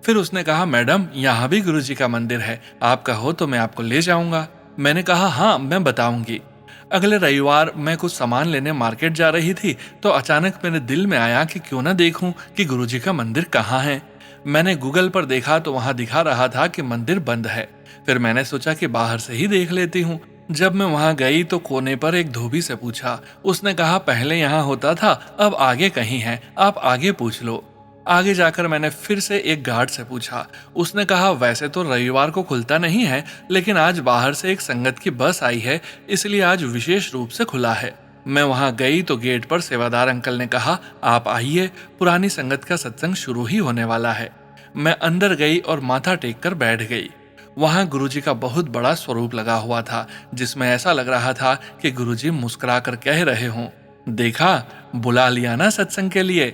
फिर उसने कहा, मैडम यहाँ भी गुरु जी का मंदिर है, आप कहो तो मैं आपको ले जाऊंगा। मैंने कहा, हाँ मैं बताऊंगी। अगले रविवार मैं कुछ सामान लेने मार्केट जा रही थी तो अचानक मेरे दिल में आया कि क्यों ना देखूं कि गुरुजी का मंदिर कहाँ है। मैंने गूगल पर देखा तो वहां दिखा रहा था कि मंदिर बंद है। फिर मैंने सोचा कि बाहर से ही देख लेती हूँ। जब मैं वहां गई तो कोने पर एक धोबी से पूछा। उसने कहा, पहले यहाँ होता था, अब आगे कहीं है, आप आगे पूछ लो। आगे जाकर मैंने फिर से एक गार्ड से पूछा। उसने कहा, वैसे तो रविवार को खुलता नहीं है, लेकिन आज बाहर से एक संगत की बस आई है, इसलिए आज विशेष रूप से खुला है। मैं वहां गई तो गेट पर सेवादार अंकल ने कहा, आप आइए, पुरानी संगत का सत्संग शुरू ही होने वाला है। मैं अंदर गई और माथा टेक कर बैठ गई। वहां गुरुजी का बहुत बड़ा स्वरूप लगा हुआ था, जिसमें ऐसा लग रहा था कि गुरुजी मुस्कुरा कर कह रहे हों, देखा, बुला लिया ना सत्संग के लिए।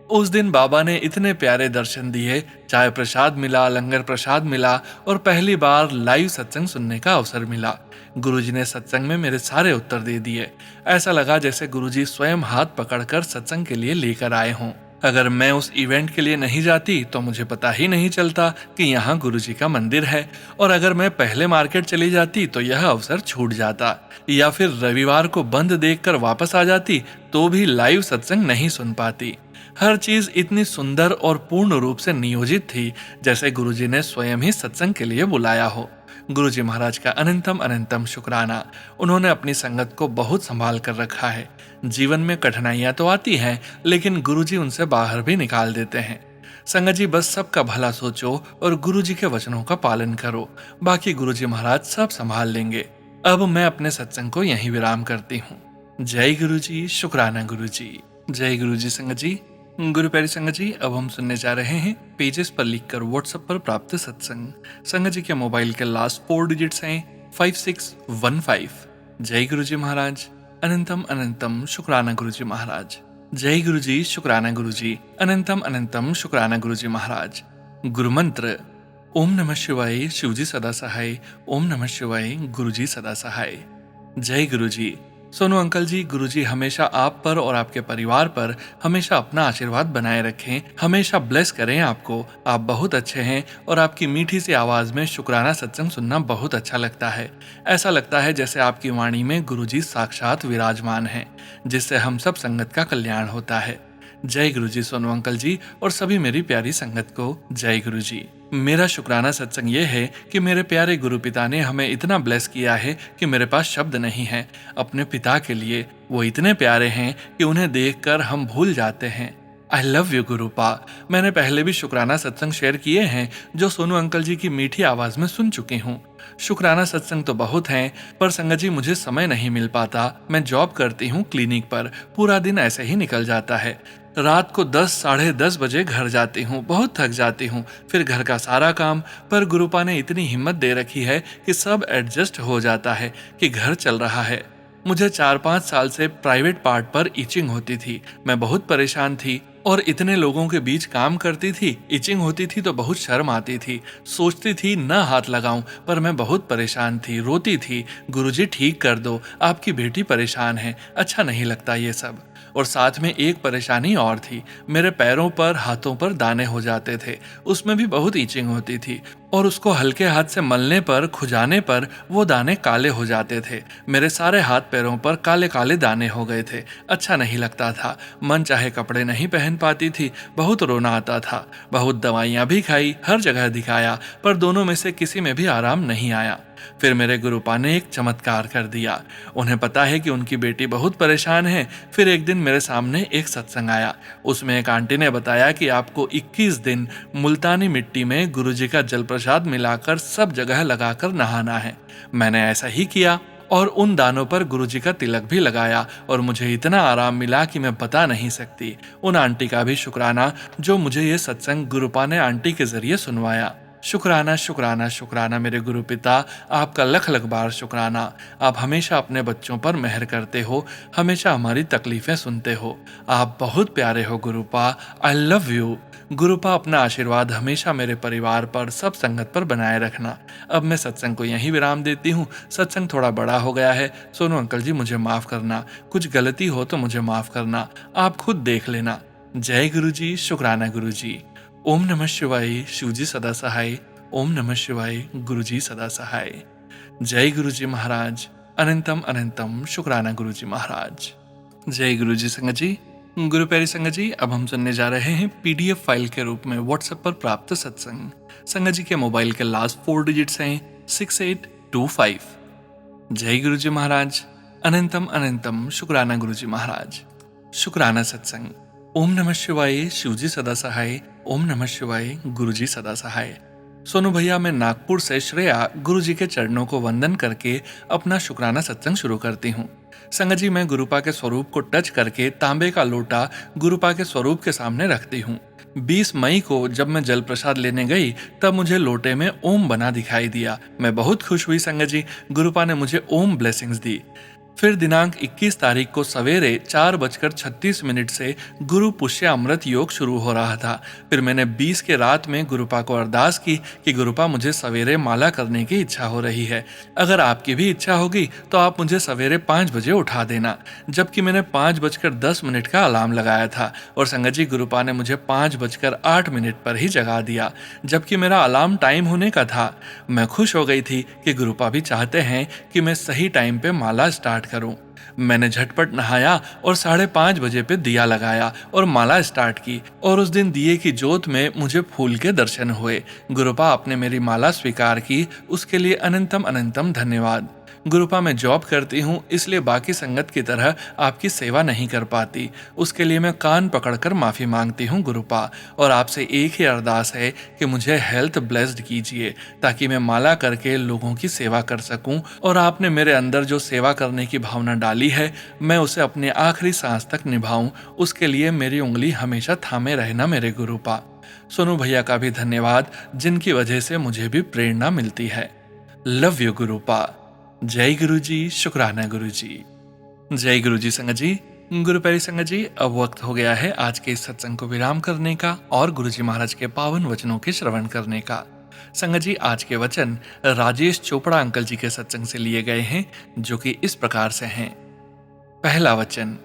उस दिन बाबा ने इतने प्यारे दर्शन दिए, चाय प्रसाद मिला, लंगर प्रसाद मिला और पहली बार लाइव सत्संग सुनने का अवसर मिला। गुरुजी ने सत्संग में मेरे सारे उत्तर दे दिए। ऐसा लगा जैसे गुरुजी स्वयं हाथ पकड़कर सत्संग के लिए लेकर आए हों। अगर मैं उस इवेंट के लिए नहीं जाती तो मुझे पता ही नहीं चलता कि यहाँ गुरुजी का मंदिर है, और अगर मैं पहले मार्केट चली जाती तो यह अवसर छूट जाता, या फिर रविवार को बंद देखकर वापस आ जाती तो भी लाइव सत्संग नहीं सुन पाती। हर चीज इतनी सुंदर और पूर्ण रूप से नियोजित थी, जैसे गुरुजी ने स्वयं ही सत्संग के लिए बुलाया हो। गुरुजी महाराज का अनंतम अनंतम शुक्राना। उन्होंने अपनी संगत को बहुत संभाल कर रखा है। जीवन में कठिनाइयां तो आती हैं, लेकिन गुरुजी उनसे बाहर भी निकाल देते हैं। संगत जी, बस सबका भला सोचो और गुरुजी के वचनों का पालन करो, बाकी गुरुजी महाराज सब संभाल लेंगे। अब मैं अपने सत्संग को यहीं विराम करती हूँ। जय गुरुजी, शुक्राना गुरुजी। जय गुरुजी संगत जी। गुरु प्यारी संगत जी, अब हम सुनने जा रहे हैं पेजेस पर लिखकर व्हाट्सएप पर प्राप्त सत्संग। संगत जी के मोबाइल के लास्ट 4 डिजिट्स हैं 5615। जय गुरु जी महाराज। अनंतम अनंतम शुक्राना गुरु जी महाराज। जय गुरु जी, शुक्राना गुरु जी। अनंतम अनंतम शुक्राना गुरु जी महाराज। गुरु मंत्र, ओम नमः शिवाय, शिवजी सदा सहाय। ओम नमः शिवाय, गुरु जी सदा सहाय। जय गुरु जी। सोनू अंकल जी, गुरुजी हमेशा आप पर और आपके परिवार पर हमेशा अपना आशीर्वाद बनाए रखें, हमेशा ब्लेस करें आपको। आप बहुत अच्छे हैं और आपकी मीठी सी आवाज में शुक्राना सत्संग सुनना बहुत अच्छा लगता है। ऐसा लगता है जैसे आपकी वाणी में गुरुजी साक्षात विराजमान हैं, जिससे हम सब संगत का कल्याण होता है। जय गुरुजी सोनू अंकल जी और सभी मेरी प्यारी संगत को जय गुरुजी। मेरा शुक्राना सत्संग ये है कि मेरे प्यारे गुरु पिता ने हमें इतना ब्लेस किया है कि मेरे पास शब्द नहीं है अपने पिता के लिए। वो इतने प्यारे हैं कि उन्हें देखकर हम भूल जाते हैं। I love you गुरुपा। मैंने पहले भी शुक्राना सत्संग शेयर किए हैं जो सोनू अंकल जी की मीठी आवाज में सुन चुकी हूँ। शुक्राना सत्संग तो बहुत हैं, पर संगत जी मुझे समय नहीं मिल पाता। मैं जॉब करती हूँ क्लिनिक पर, पूरा दिन ऐसे ही निकल जाता है। रात को 10 साढ़े 10 बजे घर जाती हूँ, बहुत थक जाती हूँ। फिर घर का सारा काम, पर गुरुपा ने इतनी हिम्मत दे रखी है कि सब एडजस्ट हो जाता है, कि घर चल रहा है। मुझे 4-5 साल से प्राइवेट पार्ट पर इचिंग होती थी। मैं बहुत परेशान थी और इतने लोगों के बीच काम करती थी। इचिंग होती थी तो बहुत शर्म आती थी, सोचती थी न हाथ लगाऊं, पर मैं बहुत परेशान थी, रोती थी। गुरुजी ठीक कर दो, आपकी बेटी परेशान है, अच्छा नहीं लगता ये सब। और साथ में एक परेशानी और थी, मेरे पैरों पर हाथों पर दाने हो जाते थे, उसमें भी बहुत ईचिंग होती थी। और उसको हल्के हाथ से मलने पर, खुजाने पर वो दाने काले हो जाते थे। मेरे सारे हाथ पैरों पर काले काले दाने हो गए थे, अच्छा नहीं लगता था। मन चाहे कपड़े नहीं पहन पाती थी, बहुत रोना आता था। बहुत दवाइयां भी खाई, हर जगह दिखाया, पर दोनों में से किसी में भी आराम नहीं आया। फिर मेरे गुरुपा ने एक चमत्कार कर दिया। उन्हें पता है कि उनकी बेटी बहुत परेशान है। फिर एक दिन मेरे सामने एक सत्संग आया, उसमें एक आंटी ने बताया कि आपको 21 दिन मुल्तानी मिट्टी में गुरुजी का जल प्रसाद मिलाकर सब जगह लगाकर नहाना है। मैंने ऐसा ही किया और उन दानों पर गुरुजी का तिलक भी लगाया और मुझे इतना आराम मिला कि मैं बता नहीं सकती। उन आंटी का भी शुक्राना जो मुझे ये सत्संग गुरुपा ने आंटी के जरिए सुनवाया। शुक्राना शुक्राना शुक्राना मेरे गुरु पिता, आपका लख लख बार शुक्राना। आप हमेशा अपने बच्चों पर मेहर करते हो, हमेशा हमारी तकलीफें सुनते हो। आप बहुत प्यारे हो गुरुपा, आई लव यू। गुरुपा अपना आशीर्वाद हमेशा मेरे परिवार पर, सब संगत पर बनाए रखना। अब मैं सत्संग को यहीं विराम देती हूँ। सत्संग थोड़ा बड़ा हो गया है, सोनू अंकल जी मुझे माफ करना, कुछ गलती हो तो मुझे माफ करना, आप खुद देख लेना। जय गुरु जी, शुक्राना गुरु जी। ओम नमः शिवाय, शिवजी सदा सहाय। ओम नमः शिवाय, गुरुजी सदा सहाय। जय गुरुजी महाराज, अनंतम अनंतम शुक्राना गुरुजी महाराज। जय गुरुजी संगत जी। गुरु प्यारी संगत जी, अब हम सुनने जा रहे हैं पीडीएफ फाइल के रूप में व्हाट्सएप पर प्राप्त सत्संग। संगत जी के मोबाइल के लास्ट 4 डिजिट्स हैं 6825। जय गुरुजी महाराज, अनंतम अनंतम शुक्राना गुरुजी महाराज। शुक्राना सत्संग। ओम नमः शिवाय, शिवजी सदा सहाय। ओम नमः शिवाय, गुरुजी सदा सहाय। सोनू भैया, मैं नागपुर से श्रेया गुरुजी के चरणों को वंदन करके अपना शुक्राना सत्संग शुरू करती हूँ। संगत जी, मैं गुरुपा के स्वरूप को टच करके तांबे का लोटा गुरुपा के स्वरूप के सामने रखती हूँ। 20 मई को जब मैं जल प्रसाद लेने गई तब मुझे लोटे में ओम बना दिखाई दिया। मैं बहुत खुश हुई संगत जी, गुरुपा ने मुझे ओम ब्लेसिंग्स दी। फिर दिनांक 21 तारीख को सवेरे 4:36 से गुरु पुष्य अमृत योग शुरू हो रहा था। फिर मैंने 20 के रात में गुरुपा को अरदास की कि गुरुपा, मुझे सवेरे माला करने की इच्छा हो रही है, अगर आपकी भी इच्छा होगी तो आप मुझे सवेरे 5 बजे उठा देना। जबकि मैंने 5:10 का अलार्म लगाया था और संगत जी, गुरुपा ने मुझे 5:08 पर ही जगा दिया, जबकि मेरा अलार्म टाइम होने का था। मैं खुश हो गई थी कि गुरुपा भी चाहते हैं कि मैं सही टाइम पे माला स्टार्ट करूं। मैंने झटपट नहाया और 5:30 बजे पे दिया लगाया और माला स्टार्ट की। और उस दिन दिए की जोत में मुझे फूल के दर्शन हुए। गुरुपा, आपने मेरी माला स्वीकार की, उसके लिए अनंतम अनंतम धन्यवाद। गुरुपा, मैं जॉब करती हूँ, इसलिए बाकी संगत की तरह आपकी सेवा नहीं कर पाती, उसके लिए मैं कान पकड़कर माफी मांगती हूँ गुरुपा। और आपसे एक ही अरदास है कि मुझे हेल्थ ब्लेस्ड कीजिए ताकि मैं माला करके लोगों की सेवा कर सकूं। और आपने मेरे अंदर जो सेवा करने की भावना डाली है, मैं उसे अपने आखिरी सांस तक निभाऊं, उसके लिए मेरी उंगली हमेशा थामे रहना मेरे गुरुपा। सोनू भैया का भी धन्यवाद, जिनकी वजह से मुझे भी प्रेरणा मिलती है। Love you गुरुपा। जय गुरु जी, शुक्राना गुरु जी। जय गुरु जी संगत जी। गुरु प्यारी संगत जी, अब वक्त हो गया है आज के इस सत्संग को विराम करने का और गुरु जी महाराज के पावन वचनों के श्रवण करने का। संगत जी, आज के वचन राजेश चोपड़ा अंकल जी के सत्संग से लिए गए हैं, जो कि इस प्रकार से हैं। पहला वचन,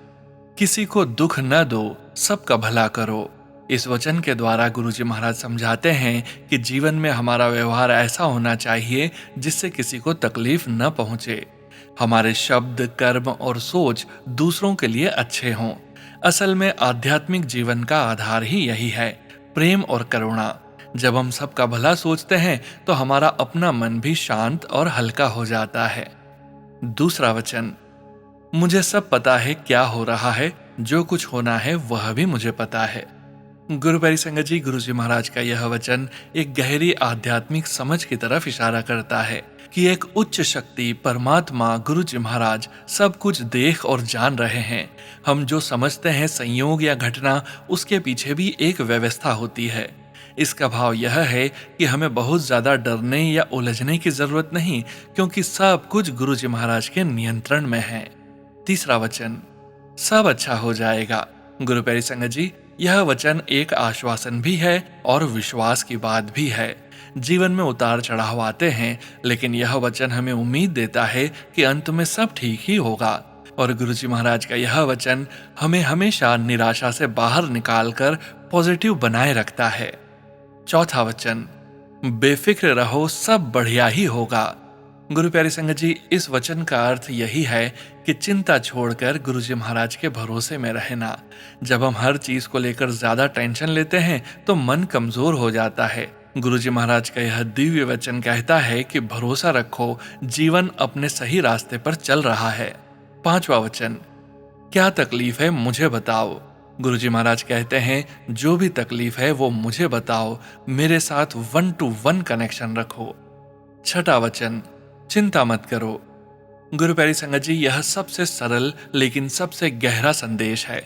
किसी को दुख न दो, सबका भला करो। इस वचन के द्वारा गुरुजी महाराज समझाते हैं कि जीवन में हमारा व्यवहार ऐसा होना चाहिए जिससे किसी को तकलीफ न पहुंचे। हमारे शब्द, कर्म और सोच दूसरों के लिए अच्छे हों। असल में आध्यात्मिक जीवन का आधार ही यही है, प्रेम और करुणा। जब हम सबका भला सोचते हैं तो हमारा अपना मन भी शांत और हल्का हो जाता है। दूसरा वचन, मुझे सब पता है क्या हो रहा है, जो कुछ होना है वह भी मुझे पता है। गुरु प्यारी संगत जी, गुरु जी महाराज का यह वचन एक गहरी आध्यात्मिक समझ की तरफ इशारा करता है कि एक उच्च शक्ति परमात्मा गुरु जी महाराज सब कुछ देख और जान रहे हैं। हम जो समझते हैं संयोग या घटना, उसके पीछे भी एक व्यवस्था होती है। इसका भाव यह है कि हमें बहुत ज्यादा डरने या उलझने की जरूरत नहीं, क्योंकि सब कुछ गुरु जी महाराज के नियंत्रण में है। तीसरा वचन, सब अच्छा हो जाएगा। गुरु प्यारी संगत जी, यह वचन एक आश्वासन भी है और विश्वास की बात भी है। जीवन में उतार चढ़ाव आते हैं, लेकिन यह वचन हमें उम्मीद देता है कि अंत में सब ठीक ही होगा। और गुरु जी महाराज का यह वचन हमें हमेशा निराशा से बाहर निकालकर पॉजिटिव बनाए रखता है। चौथा वचन, बेफिक्र रहो, सब बढ़िया ही होगा। गुरु प्यारी संगत जी, इस वचन का अर्थ यही है कि चिंता छोड़कर गुरु जी महाराज के भरोसे में रहना। जब हम हर चीज को लेकर ज्यादा टेंशन लेते हैं तो मन कमजोर हो जाता है। गुरु जी महाराज का यह दिव्य वचन कहता है कि भरोसा रखो, जीवन अपने सही रास्ते पर चल रहा है। पांचवा वचन, क्या तकलीफ है मुझे बताओ। गुरु जी महाराज कहते हैं, जो भी तकलीफ है वो मुझे बताओ, मेरे साथ 1-to-1 कनेक्शन रखो। छठा वचन, चिंता मत करो। गुरु प्यारी संगत जी, यह सबसे सरल लेकिन सबसे गहरा संदेश है।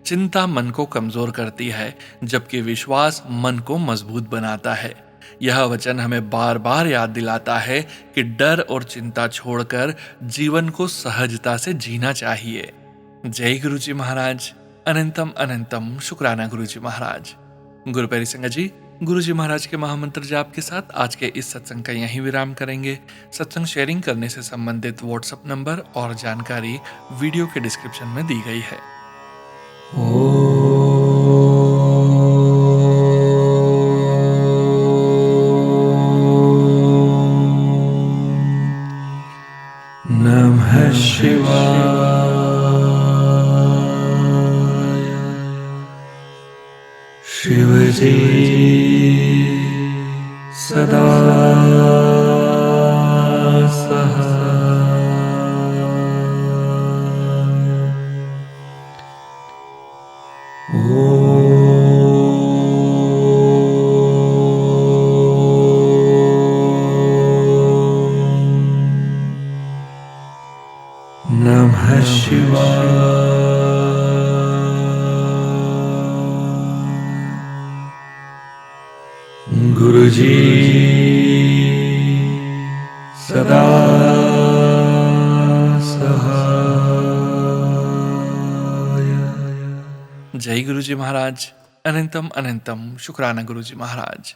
चिंता मन को कमजोर करती है, जबकि विश्वास मन को मजबूत बनाता है। यह वचन हमें बार बार याद दिलाता है कि डर और चिंता छोड़कर जीवन को सहजता से जीना चाहिए। जय गुरु जी महाराज। अनंतम अनंतम शुक्राना गुरु जी महाराज। गुरु प्यारी संगत जी, गुरु जी महाराज के महामंत्र जाप के साथ आज के इस सत्संग का यहीं विराम करेंगे। सत्संग शेयरिंग करने से संबंधित व्हाट्सएप नंबर और जानकारी वीडियो के डिस्क्रिप्शन में दी गई है। नमः शिवाय। शिवजी सदा नमः शिवाय। गुरुजी सदा सहाय। जय गुरु जी महाराज। अनंतम अनंतम शुक्राना गुरु जी महाराज।